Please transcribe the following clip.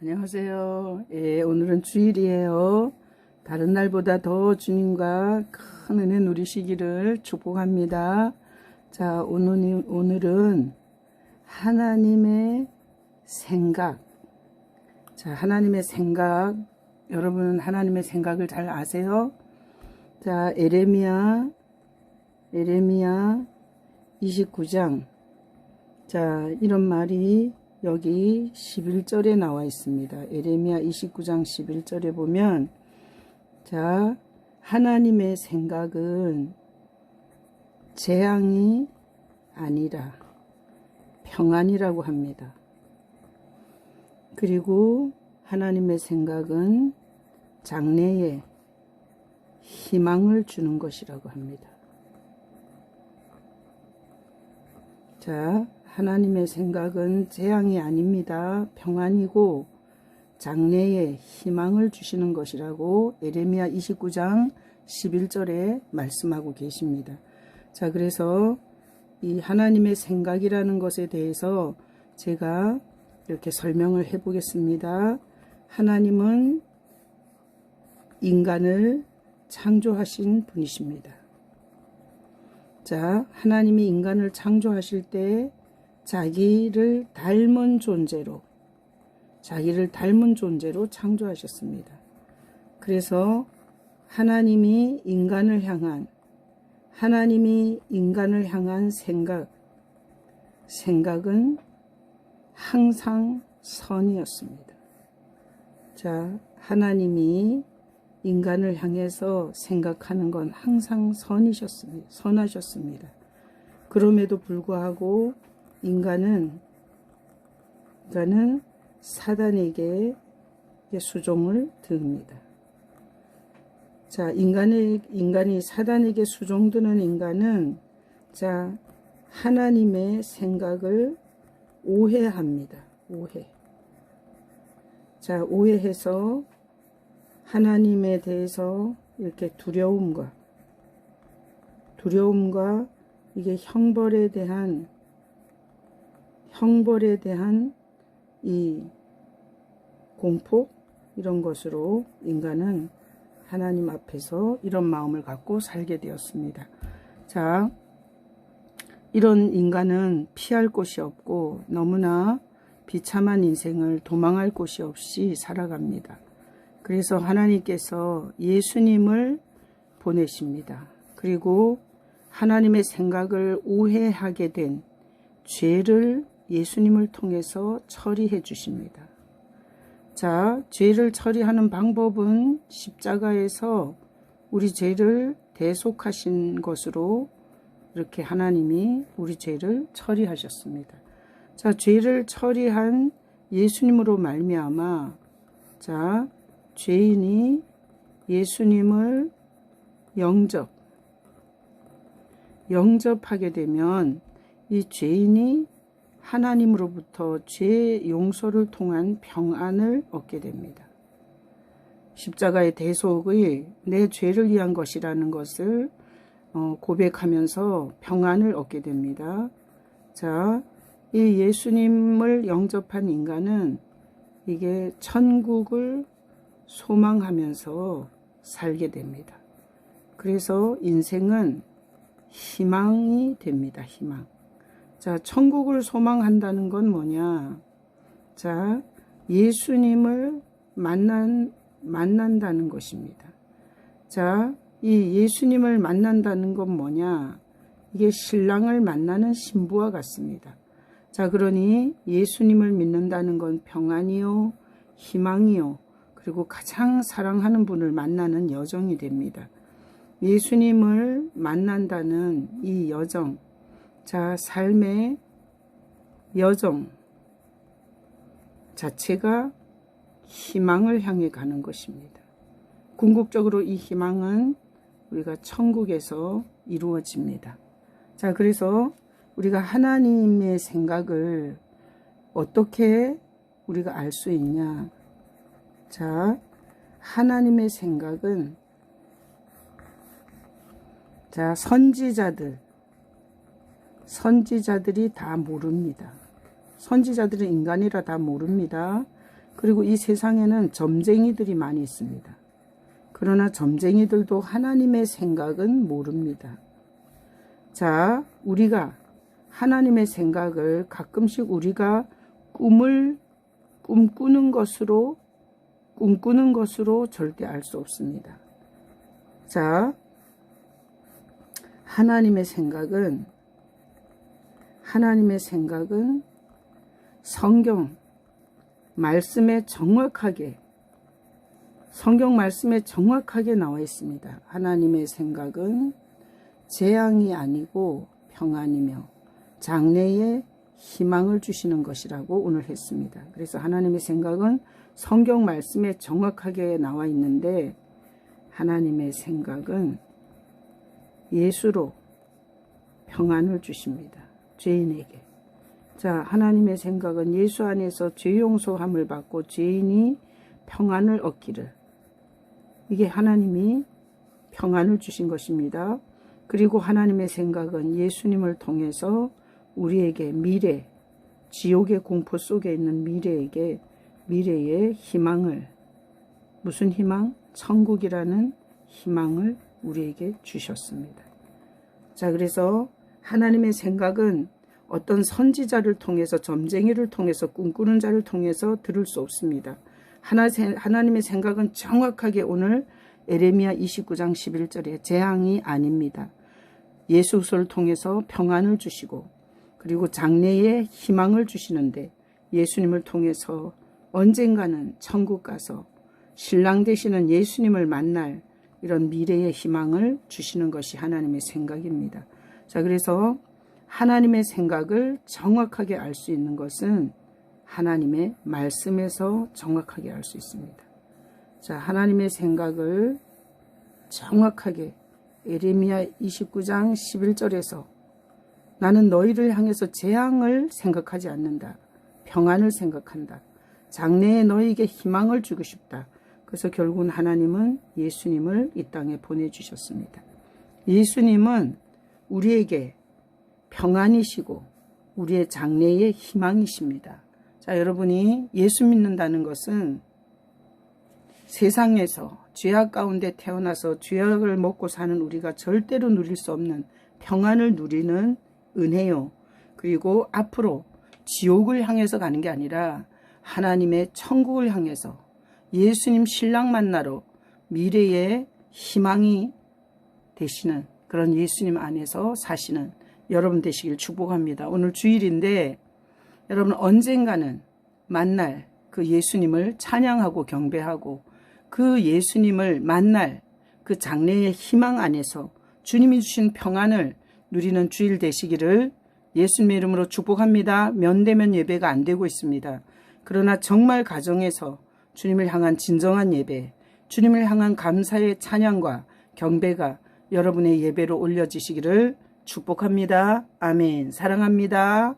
안녕하세요. 예, 오늘은 주일이에요. 다른 날보다 더 주님과 큰 은혜 누리시기를 축복합니다. 자, 오늘은 하나님의 생각. 자, 하나님의 생각. 여러분 하나님의 생각을 잘 아세요? 자, 에레미야 29장. 자, 이런 말이 여기 11절에 나와 있습니다. 에레미야 29장 11절에 보면, 자, 하나님의 생각은 재앙이 아니라 평안이라고 합니다. 그리고 하나님의 생각은 장래에 희망을 주는 것이라고 합니다. 자, 하나님의 생각은 재앙이 아닙니다. 평안이고 장래에 희망을 주시는 것이라고 에레미야 29장 11절에 말씀하고 계십니다. 자, 그래서 이 하나님의 생각이라는 것에 대해서 제가 이렇게 설명을 해 보겠습니다. 하나님은 인간을 창조하신 분이십니다. 자, 하나님이 인간을 창조하실 때 자기를 닮은 존재로 창조하셨습니다. 그래서 하나님이 인간을 향한 생각은 항상 선이었습니다. 자, 하나님이 인간을 향해서 생각하는 건 항상 선하셨습니다. 그럼에도 불구하고 인간은 사단에게 수종을 드립니다. 자, 인간이 사단에게 수종드는 인간은, 자, 하나님의 생각을 오해합니다. 자, 오해해서 하나님에 대해서 이렇게 두려움과 이게 형벌에 대한 이 공포, 이런 것으로 인간은 하나님 앞에서 이런 마음을 갖고 살게 되었습니다. 자, 이런 인간은 피할 곳이 없고 너무나 비참한 인생을 도망할 곳이 없이 살아갑니다. 그래서 하나님께서 예수님을 보내십니다. 그리고 하나님의 생각을 오해하게 된 죄를 예수님을 통해서 처리해 주십니다. 자, 죄를 처리하는 방법은 십자가에서 우리 죄를 대속하신 것으로 이렇게 하나님이 우리 죄를 처리하셨습니다. 자, 죄를 처리한 예수님으로 말미암아, 자, 죄인이 예수님을 영접하게 되면 이 죄인이 하나님으로부터 죄 용서를 통한 평안을 얻게 됩니다. 십자가의 대속이 내 죄를 위한 것이라는 것을 고백하면서 평안을 얻게 됩니다. 자, 이 예수님을 영접한 인간은 이게 천국을 소망하면서 살게 됩니다. 그래서 인생은 희망이 됩니다. 희망. 자, 천국을 소망한다는 건 뭐냐? 자, 예수님을 만난다는 것입니다. 자, 이 예수님을 만난다는 건 뭐냐? 이게 신랑을 만나는 신부와 같습니다. 자, 그러니 예수님을 믿는다는 건 평안이요, 희망이요, 그리고 가장 사랑하는 분을 만나는 여정이 됩니다. 예수님을 만난다는 이 여정, 자, 삶의 여정 자체가 희망을 향해 가는 것입니다. 궁극적으로 이 희망은 우리가 천국에서 이루어집니다. 자, 그래서 우리가 하나님의 생각을 어떻게 우리가 알 수 있냐? 자, 하나님의 생각은, 자, 선지자들이 다 모릅니다. 선지자들은 인간이라 다 모릅니다. 그리고 이 세상에는 점쟁이들이 많이 있습니다. 그러나 점쟁이들도 하나님의 생각은 모릅니다. 자, 우리가 하나님의 생각을 가끔씩 우리가 꿈꾸는 것으로 절대 알 수 없습니다. 자, 하나님의 생각은 성경 말씀에 정확하게 나와 있습니다. 하나님의 생각은 재앙이 아니고 평안이며 장래에 희망을 주시는 것이라고 오늘 했습니다. 그래서 하나님의 생각은 성경 말씀에 정확하게 나와 있는데, 하나님의 생각은 예수로 평안을 주십니다. 죄인에게. 자, 하나님의 생각은 예수 안에서 죄 용서함을 받고 죄인이 평안을 얻기를. 이게 하나님이 평안을 주신 것입니다. 그리고 하나님의 생각은 예수님을 통해서 우리에게 미래, 지옥의 공포 속에 있는 미래의 희망을, 무슨 희망? 천국이라는 희망을 우리에게 주셨습니다. 자, 그래서 하나님의 생각은 어떤 선지자를 통해서, 점쟁이를 통해서, 꿈꾸는 자를 통해서 들을 수 없습니다. 하나님의 생각은 정확하게 오늘 에레미야 29장 11절에 재앙이 아닙니다. 예수를 통해서 평안을 주시고, 그리고 장래에 희망을 주시는데, 예수님을 통해서 언젠가는 천국 가서 신랑 되시는 예수님을 만날 이런 미래의 희망을 주시는 것이 하나님의 생각입니다. 자, 그래서 하나님의 생각을 정확하게 알 수 있는 것은 하나님의 말씀에서 정확하게 알 수 있습니다. 자, 하나님의 생각을 정확하게 에레미야 29장 11절에서 나는 너희를 향해서 재앙을 생각하지 않는다. 평안을 생각한다. 장래에 너희에게 희망을 주고 싶다. 그래서 결국은 하나님은 예수님을 이 땅에 보내주셨습니다. 예수님은 우리에게 평안이시고 우리의 장래의 희망이십니다. 자, 여러분이 예수 믿는다는 것은 세상에서 죄악 가운데 태어나서 죄악을 먹고 사는 우리가 절대로 누릴 수 없는 평안을 누리는 은혜요. 그리고 앞으로 지옥을 향해서 가는 게 아니라 하나님의 천국을 향해서 예수님 신랑 만나러 미래의 희망이 되시는 그런 예수님 안에서 사시는 여러분 되시길 축복합니다. 오늘 주일인데 여러분 언젠가는 만날 그 예수님을 찬양하고 경배하고 그 예수님을 만날 그 장래의 희망 안에서 주님이 주신 평안을 누리는 주일 되시기를 예수님의 이름으로 축복합니다. 면대면 예배가 안 되고 있습니다. 그러나 정말 가정에서 주님을 향한 진정한 예배, 주님을 향한 감사의 찬양과 경배가 여러분의 예배로 올려지시기를 축복합니다. 아멘. 사랑합니다.